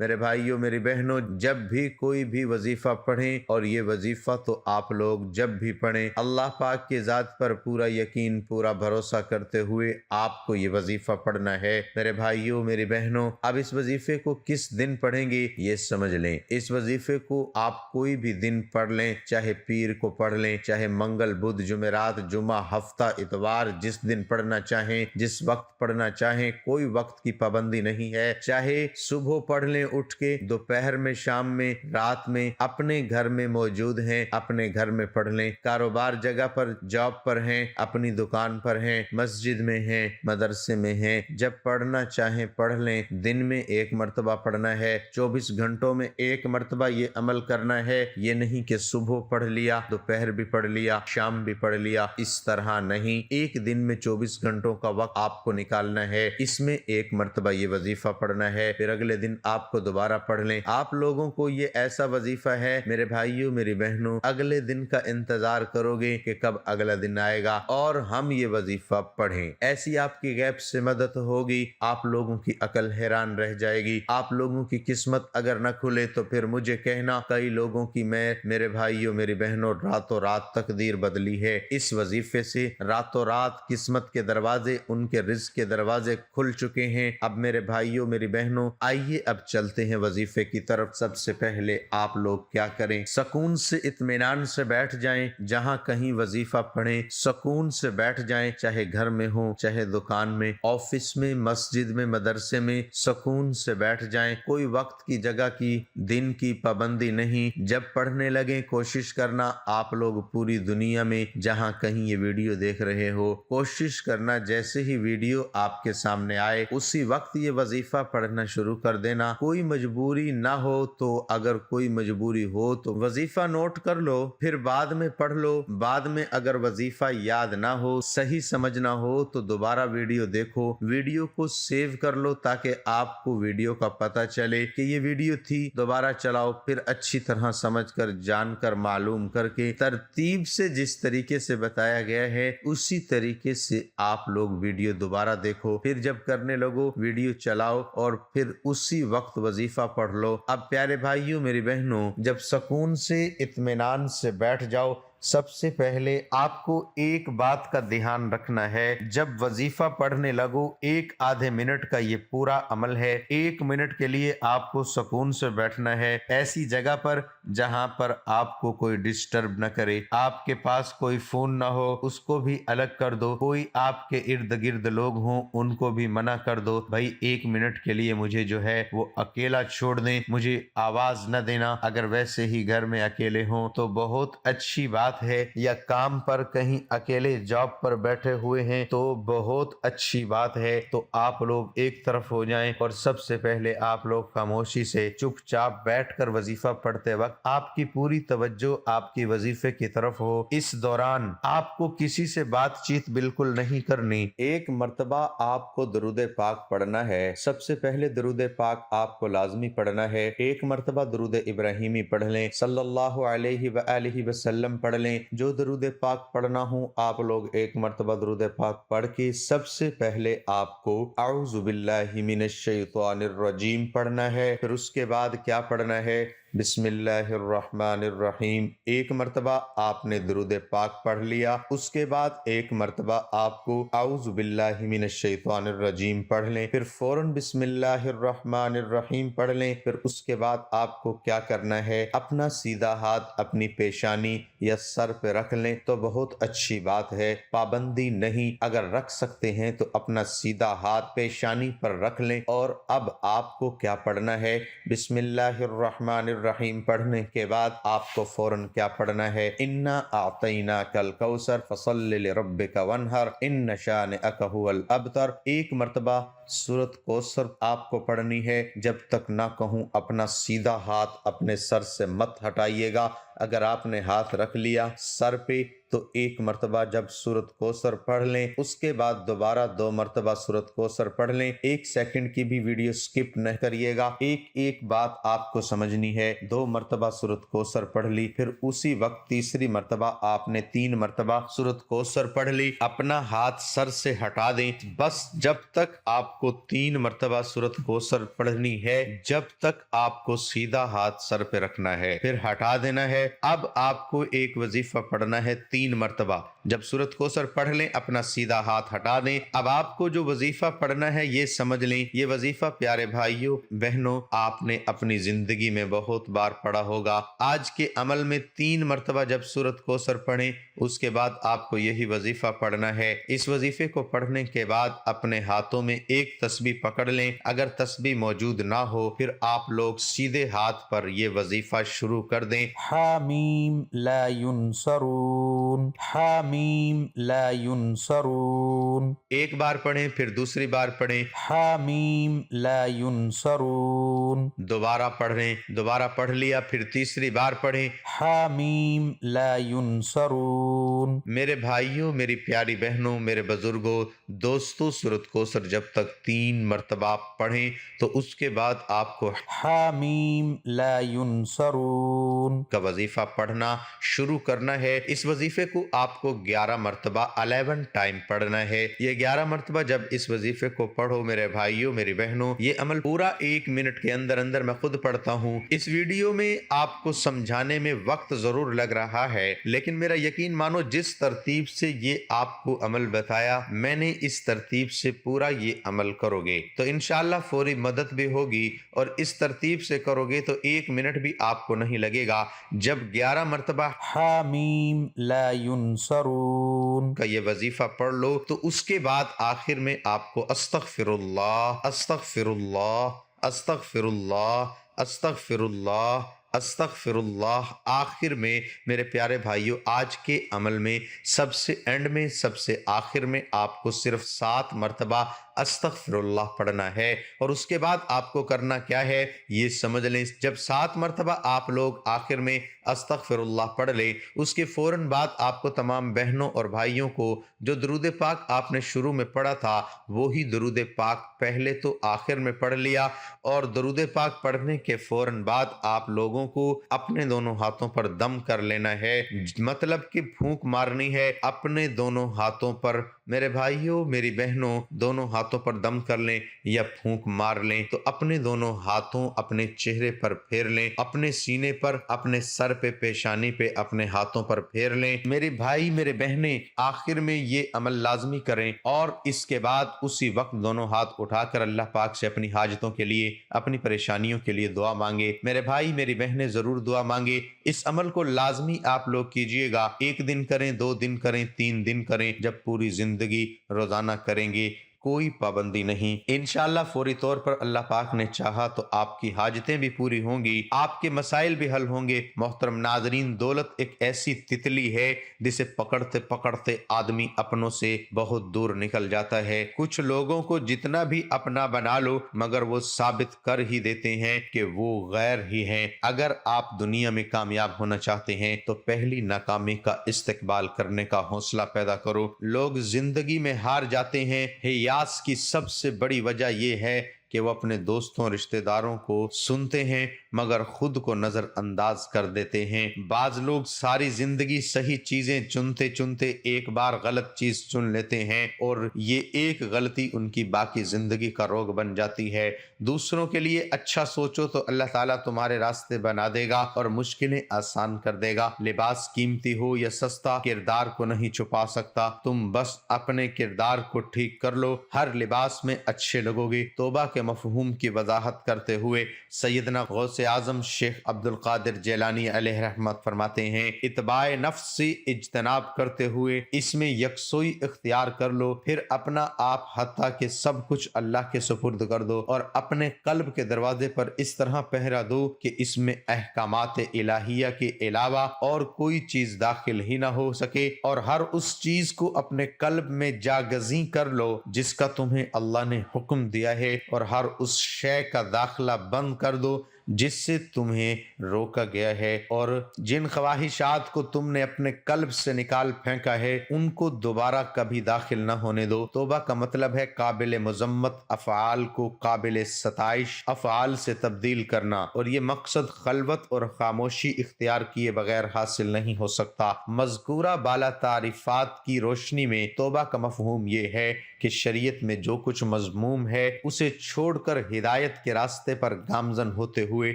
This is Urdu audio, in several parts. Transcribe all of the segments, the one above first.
میرے بھائیوں میری بہنوں، جب بھی کوئی بھی وظیفہ پڑھیں، اور یہ وظیفہ تو آپ لوگ جب بھی پڑھیں اللہ پاک کے ذات پر پورا یقین پورا بھروسہ کرتے ہوئے آپ کو یہ وظیفہ پڑھنا ہے۔ میرے بھائیوں میری بہنوں، اب اس وظیفے کو کس دن پڑھیں گے یہ سمجھ لیں۔ اس وظیفے کو آپ کوئی بھی دن پڑھ لیں، چاہے پیر کو پڑھ لیں، چاہے منگل بدھ جمعرات جمعہ ہفتہ اتوار، جس دن پڑھنا چاہیں، جس وقت پڑھنا چاہیں، کوئی وقت کی پابندی نہیں ہے۔ چاہے صبح پڑھ لیں اٹھ کے، دوپہر میں، شام میں، رات میں، اپنے گھر میں موجود ہیں اپنے گھر میں پڑھ لیں، کاروبار جگہ پر، جاب پر ہیں، اپنی دکان پر ہیں، مسجد میں ہیں، مدرسے میں ہیں، جب پڑھنا چاہیں پڑھ لیں۔ دن میں ایک مرتبہ پڑھنا ہے، 24 گھنٹوں میں ایک مرتبہ یہ عمل کرنا ہے۔ یہ نہیں کہ صبح پڑھ لیا، دوپہر بھی پڑھ لیا، شام بھی پڑھ لیا، اس طرح نہیں۔ ایک دن میں 24 گھنٹوں کا وقت آپ کو نکالنا ہے، اس میں ایک مرتبہ یہ وظیفہ پڑھنا ہے، پھر اگلے دن آپ کو دوبارہ پڑھ لیں۔ آپ لوگوں کو یہ ایسا وظیفہ ہے میرے بھائیوں میری بہنوں، اگلے دن کا انتظار کرو گے کہ کب اگلا دن آئے گا اور ہم یہ وظیفہ پڑھیں۔ ایسی آپ کی غیب سے مدد ہوگی، آپ لوگوں کی عقل حیران رہ جائے گی۔ آپ لوگوں کی قسمت اگر نہ کھلے تو پھر مجھے کہنا، کئی لوگوں کی میرے بھائیوں میری بہنوں راتوں رات تقدیر بدلی ہے۔ اس وظیفے سے راتوں رات قسمت کے دروازے، ان کے رزق کے دروازے کھل چکے ہیں۔ اب میرے بھائیوں میری بہنوں، آئیے اب چلتے ہیں وظیفے کی طرف۔ سب سے پہلے آپ لوگ کیا کریں، سکون سے اطمینان سے بیٹھ جائیں، جہاں کہیں وظیفہ پڑھیں سکون سے بیٹھ جائیں، چاہے گھر میں ہوں، چاہے دکان میں، آفس میں، مسجد میں، مدرسے میں، سکون سے بیٹھ جائیں۔ کوئی وقت کی، جگہ کی، دن کی پابندی نہیں۔ جب پڑھنے لگیں کوشش کرنا آپ لوگ پوری دنیا میں جہاں کہیں یہ ویڈیو دیکھ رہے ہو، کوشش کرنا جیسے ہی ویڈیو آپ کے سامنے آئے اسی وقت یہ وظیفہ پڑھنا شروع کر دینا۔ کوئی مجبوری نہ ہو تو، اگر کوئی مجبوری ہو تو وظیفہ نوٹ کر لو، پھر بعد میں پڑھ لو۔ بعد میں اگر وظیفہ یاد نہ ہو، صحیح سمجھنا ہو تو دوبارہ ویڈیو دیکھو، ویڈیو کو سیو کر لو تاکہ آپ کو ویڈیو کا پتہ چلے کہ یہ ویڈیو تھی، دوبارہ چلاؤ، پھر اچھی طرح سمجھ کر، جان کر، معلوم کر کے، ترتیب سے جس طریقے سے بتایا گیا ہے اسی طریقے سے آپ لوگ ویڈیو دوبارہ دیکھو، پھر جب کرنے لگو ویڈیو چلاؤ اور پھر اسی وقت وظیفہ پڑھ لو۔ اب پیارے بھائیوں میری بہنوں، جب سکون سے اطمینان سے بیٹھ جاؤ، سب سے پہلے آپ کو ایک بات کا دھیان رکھنا ہے، جب وظیفہ پڑھنے لگو ایک آدھے منٹ کا یہ پورا عمل ہے۔ 1 منٹ کے لیے آپ کو سکون سے بیٹھنا ہے، ایسی جگہ پر جہاں پر آپ کو کوئی ڈسٹرب نہ کرے، آپ کے پاس کوئی فون نہ ہو اس کو بھی الگ کر دو، کوئی آپ کے ارد گرد لوگ ہوں ان کو بھی منع کر دو، بھائی 1 منٹ کے لیے مجھے جو ہے وہ اکیلا چھوڑ دیں، مجھے آواز نہ دینا۔ اگر ویسے ہی گھر میں اکیلے ہوں تو بہت اچھی بات ہے، یا کام پر کہیں اکیلے جاب پر بیٹھے ہوئے ہیں تو بہت اچھی بات ہے، تو آپ لوگ ایک طرف ہو جائیں اور سب سے پہلے آپ لوگ خاموشی سے چپ چاپ بیٹھ کر وظیفہ پڑھتے وقت آپ کی پوری توجہ آپ کی وظیفے کی طرف ہو۔ اس دوران آپ کو کسی سے بات چیت بالکل نہیں کرنی۔ ایک مرتبہ آپ کو درود پاک پڑھنا ہے، سب سے پہلے درود پاک آپ کو لازمی پڑھنا ہے۔ ایک مرتبہ درود ابراہیمی پڑھ لیں، صلی اللہ علیہ وآلہ وسلم پڑھ لیں۔ جو درود پاک پڑھنا ہوں آپ لوگ ایک مرتبہ درود پاک پڑھ کے سب سے پہلے آپ کو اعوذ باللہ من الشیطان الرجیم پڑھنا ہے۔ پھر اس کے بعد کیا پڑھنا ہے، بسم اللہ الرحمن الرحیم۔ ایک مرتبہ آپ نے درود پاک پڑھ لیا، اس کے بعد ایک مرتبہ آپ کو اعوذ باللہ من الشیطان الرجیم پڑھ لیں، پھر فوراً بسم اللہ الرحمن الرحیم پڑھ لیں۔ پھر اس کے بعد آپ کو کیا کرنا ہے، اپنا سیدھا ہاتھ اپنی پیشانی یا سر پہ رکھ لیں تو بہت اچھی بات ہے، پابندی نہیں، اگر رکھ سکتے ہیں تو اپنا سیدھا ہاتھ پیشانی پر رکھ لیں۔ اور اب آپ کو کیا پڑھنا ہے، بسم اللہ الرحمن الرحیم پڑھنے کے بعد آپ کو فوراً کیا پڑھنا ہے، انا اعطیناک الکوثر فصل لربک وانحر ان شانئک ھو الابتر۔ ایک مرتبہ سورۃ کوثر آپ کو پڑھنی ہے، جب تک نہ کہوں اپنا سیدھا ہاتھ اپنے سر سے مت ہٹائیے گا، اگر آپ نے ہاتھ رکھ لیا سر پہ تو ایک مرتبہ جب سورۃ کوثر پڑھ لیں، اس کے بعد دوبارہ 2 مرتبہ سورۃ کوثر پڑھ لیں۔ 1 سیکنڈ کی بھی ویڈیو سکپ نہ کریے گا، ایک بات آپ کو سمجھنی ہے۔ 2 مرتبہ سورۃ کوثر پڑھ لی، پھر اسی وقت تیسری مرتبہ آپ نے 3 مرتبہ سورۃ کوثر پڑھ لی، اپنا ہاتھ سر سے ہٹا دیں۔ بس جب تک آپ کو 3 مرتبہ سورۃ کوثر پڑھنی ہے، جب تک آپ کو سیدھا ہاتھ سر پہ رکھنا ہے، پھر ہٹا دینا ہے۔ اب آپ کو ایک وظیفہ پڑھنا ہے 3 مرتبہ۔ جب سورۃ کوثر پڑھ لیں اپنا سیدھا ہاتھ ہٹا دیں۔ اب آپ کو جو وظیفہ پڑھنا ہے یہ سمجھ لیں، یہ وظیفہ پیارے بھائیوں بہنوں آپ نے اپنی زندگی میں بہت بار پڑھا ہوگا۔ آج کے عمل میں 3 مرتبہ جب سورۃ کوثر پڑھیں، اس کے بعد آپ کو یہی وظیفہ پڑھنا ہے۔ اس وظیفے کو پڑھنے کے بعد اپنے ہاتھوں میں ایک تسبیح پکڑ لیں، اگر تسبیح موجود نہ ہو پھر آپ لوگ سیدھے ہاتھ پر یہ وظیفہ شروع کر دیں۔ حامیم لا ینصرون، حامیم لا ینصرون، ایک بار پڑھیں پھر دوسری بار پڑھیں، حامیم لا ینصرون، دوبارہ پڑھیں، دوبارہ پڑھ لیا پھر تیسری بار پڑھیں۔ حامیم لا ینصرون۔ میرے بھائیوں، میری پیاری بہنوں، میرے بزرگوں، دوستوں، سورۃ کوثر جب تک 3 مرتبہ پڑھیں تو اس کے بعد آپ کو حامیم لا ینصرون کا وظیفہ پڑھنا شروع کرنا ہے۔ اس وظیفے کو آپ کو 11 مرتبہ 11 ٹائم پڑھنا ہے۔ یہ 11 مرتبہ جب اس وظیفے کو پڑھو میرے بھائیوں، میری بہنوں، یہ عمل پورا 1 منٹ کے اندر میں خود پڑھتا ہوں۔ اس ویڈیو میں آپ کو سمجھانے میں وقت ضرور لگ رہا ہے، لیکن میرا یقین مانو جس ترتیب سے یہ آپ کو عمل بتایا میں نے اس ترتیب سے پورا یہ عمل کرو گے تو انشاءاللہ فوری مدد بھی ہوگی، اور اس ترتیب سے کرو گے تو 1 منٹ بھی آپ کو نہیں لگے گا۔ جب 11 مرتبہ حامیم لا ینصرون کا یہ وظیفہ پڑھ لو تو اس کے بعد آخر میں آپ کو استغفر اللہ، استغفر اللہ، استغفر اللہ، استغفر اللہ، استغفر اللہ، آخر میں میرے پیارے بھائیوں آج کے عمل میں سب سے اینڈ میں، سب سے آخر میں آپ کو صرف 7 مرتبہ استغفر اللہ پڑھنا ہے، اور اس کے بعد آپ کو کرنا کیا ہے یہ سمجھ لیں۔ جب 7 مرتبہ آپ لوگ آخر میں استغفر اللہ پڑھ لیں، اس کے فوراً بعد آپ کو تمام بہنوں اور بھائیوں کو جو درود پاک آپ نے شروع میں پڑھا تھا وہی درود پاک پہلے تو آخر میں پڑھ لیا، اور درود پاک پڑھنے کے فوراً بعد آپ لوگوں کو اپنے دونوں ہاتھوں پر دم کر لینا ہے، مطلب کہ پھونک مارنی ہے اپنے دونوں ہاتھوں پر۔ میرے بھائیوں، میری بہنوں، دونوں ہاتھوں پر دم کر لیں یا پھونک مار لیں تو اپنے دونوں ہاتھوں اپنے چہرے پر پھیر لیں، اپنے سینے پر، اپنے سر پہ، پیشانی پہ، اپنے ہاتھوں پر پھیر لیں۔ میرے بھائی، میرے بہنیں، آخر میں یہ عمل لازمی کریں، اور اس کے بعد اسی وقت دونوں ہاتھ اٹھا کر اللہ پاک سے اپنی حاجتوں کے لیے، اپنی پریشانیوں کے لیے دعا مانگے۔ میرے بھائی، میری بہنیں ضرور دعا مانگے۔ اس عمل کو لازمی آپ لوگ کیجئے گا، 1 دن کریں، 2 دن کریں، 3 دن کریں، جب پوری زندگی روزانہ کریں گے کوئی پابندی نہیں۔ انشاءاللہ فوری طور پر اللہ پاک نے چاہا تو آپ کی حاجتیں بھی پوری ہوں گی، آپ کے مسائل بھی حل ہوں گے۔ محترم ناظرین، دولت ایک ایسی تتلی ہے جسے پکڑتے پکڑتے آدمی اپنوں سے بہت دور نکل جاتا ہے۔ کچھ لوگوں کو جتنا بھی اپنا بنا لو مگر وہ ثابت کر ہی دیتے ہیں کہ وہ غیر ہی ہیں۔ اگر آپ دنیا میں کامیاب ہونا چاہتے ہیں تو پہلی ناکامی کا استقبال کرنے کا حوصلہ پیدا کرو۔ لوگ زندگی میں ہار جاتے ہیں، یاس کی سب سے بڑی وجہ یہ ہے کہ وہ اپنے دوستوں، رشتہ داروں کو سنتے ہیں مگر خود کو نظر انداز کر دیتے ہیں۔ بعض لوگ ساری زندگی صحیح چیزیں چنتے چنتے ایک بار غلط چیز چن لیتے ہیں، اور یہ ایک غلطی ان کی باقی زندگی کا روگ بن جاتی ہے۔ دوسروں کے لیے اچھا سوچو تو اللہ تعالیٰ تمہارے راستے بنا دے گا اور مشکلیں آسان کر دے گا۔ لباس قیمتی ہو یا سستا، کردار کو نہیں چھپا سکتا، تم بس اپنے کردار کو ٹھیک کر لو، ہر لباس میں اچھے لگو گے۔ توبہ کے مفہوم کی وضاحت کرتے ہوئے سیدنا غوث اعظم شیخ عبد القادر جیلانی علیہ رحمت فرماتے ہیں، اتباع نفس سے اجتناب کرتے ہوئے اس میں یکسوئی اختیار کر لو، پھر اپنا آپ حتیٰ کہ سب کچھ اللہ کے سپرد کر دو، اور اپنے قلب کے دروازے پر اس طرح پہرا دو کہ اس میں احکامات الہیہ کے علاوہ اور کوئی چیز داخل ہی نہ ہو سکے، اور ہر اس چیز کو اپنے قلب میں جاگزیں کر لو جس کا تمہیں اللہ نے حکم دیا ہے، اور ہر اس شے کا داخلہ بند کر دو جس سے تمہیں روکا گیا ہے، اور جن خواہشات کو تم نے اپنے قلب سے نکال پھینکا ہے ان کو دوبارہ کبھی داخل نہ ہونے دو۔ توبہ کا مطلب ہے قابل مذمت افعال کو قابل ستائش افعال سے تبدیل کرنا، اور یہ مقصد خلوت اور خاموشی اختیار کیے بغیر حاصل نہیں ہو سکتا۔ مذکورہ بالا تعریفات کی روشنی میں توبہ کا مفہوم یہ ہے کہ شریعت میں جو کچھ مذموم ہے اسے چھوڑ کر ہدایت کے راستے پر گامزن ہوتے ہوئے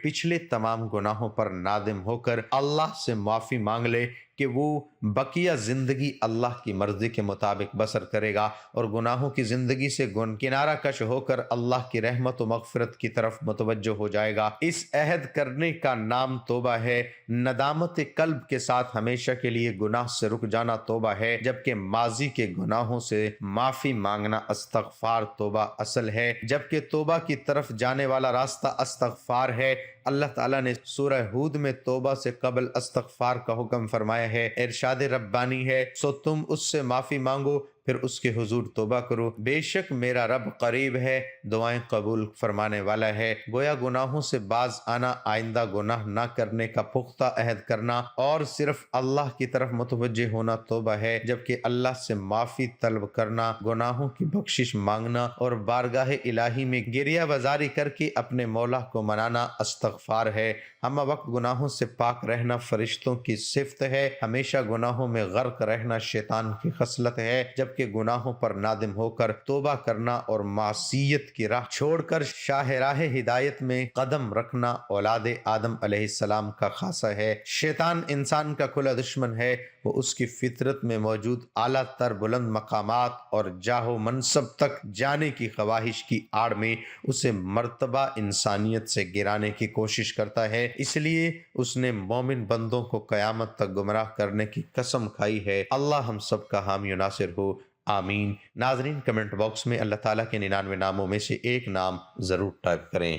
پچھلے تمام گناہوں پر نادم ہو کر اللہ سے معافی مانگ لے کہ وہ بقیہ زندگی اللہ کی مرضی کے مطابق بسر کرے گا، اور گناہوں کی زندگی سے کنارہ کش ہو کر اللہ کی رحمت و مغفرت کی طرف متوجہ ہو جائے گا۔ اس عہد کرنے کا نام توبہ ہے۔ ندامت قلب کے ساتھ ہمیشہ کے لیے گناہ سے رک جانا توبہ ہے، جبکہ ماضی کے گناہوں سے معافی مانگنا استغفار توبہ اصل ہے، جبکہ توبہ کی طرف جانے والا راستہ استغفار ہے۔ اللہ تعالیٰ نے سورہ ہود میں توبہ سے قبل استغفار کا حکم فرمایا ہے۔ ارشاد ربانی ہے، سو تم اس سے معافی مانگو پھر اس کے حضور توبہ کرو، بے شک میرا رب قریب ہے، دعائیں قبول فرمانے والا ہے۔ گویا گناہوں سے باز آنا، آئندہ گناہ نہ کرنے کا پختہ عہد کرنا اور صرف اللہ کی طرف متوجہ ہونا توبہ ہے، جبکہ اللہ سے معافی طلب کرنا، گناہوں کی بخشش مانگنا اور بارگاہ الہی میں گریہ وزاری کر کے اپنے مولا کو منانا استغفار ہے۔ ہمہ وقت گناہوں سے پاک رہنا فرشتوں کی صفت ہے، ہمیشہ گناہوں میں غرق رہنا شیطان کی خصلت ہے، جبکہ گناہوں پر نادم ہو کر توبہ کرنا اور معصیت کی راہ چھوڑ کر شاہ راہ ہدایت میں قدم رکھنا اولاد آدم علیہ السلام کا خاصہ ہے۔ شیطان انسان کا کھلا دشمن ہے، وہ اس کی فطرت میں موجود اعلیٰ تر بلند مقامات اور جاہ و منصب تک جانے کی خواہش کی آڑ میں اسے مرتبہ انسانیت سے گرانے کی کوشش کرتا ہے، اس لیے اس نے مومن بندوں کو قیامت تک گمراہ کرنے کی قسم کھائی ہے۔ اللہ ہم سب کا حامی و ناصر ہو، آمین۔ ناظرین، کمنٹ باکس میں اللہ تعالیٰ کے 99 ناموں میں سے ایک نام ضرور ٹائپ کریں۔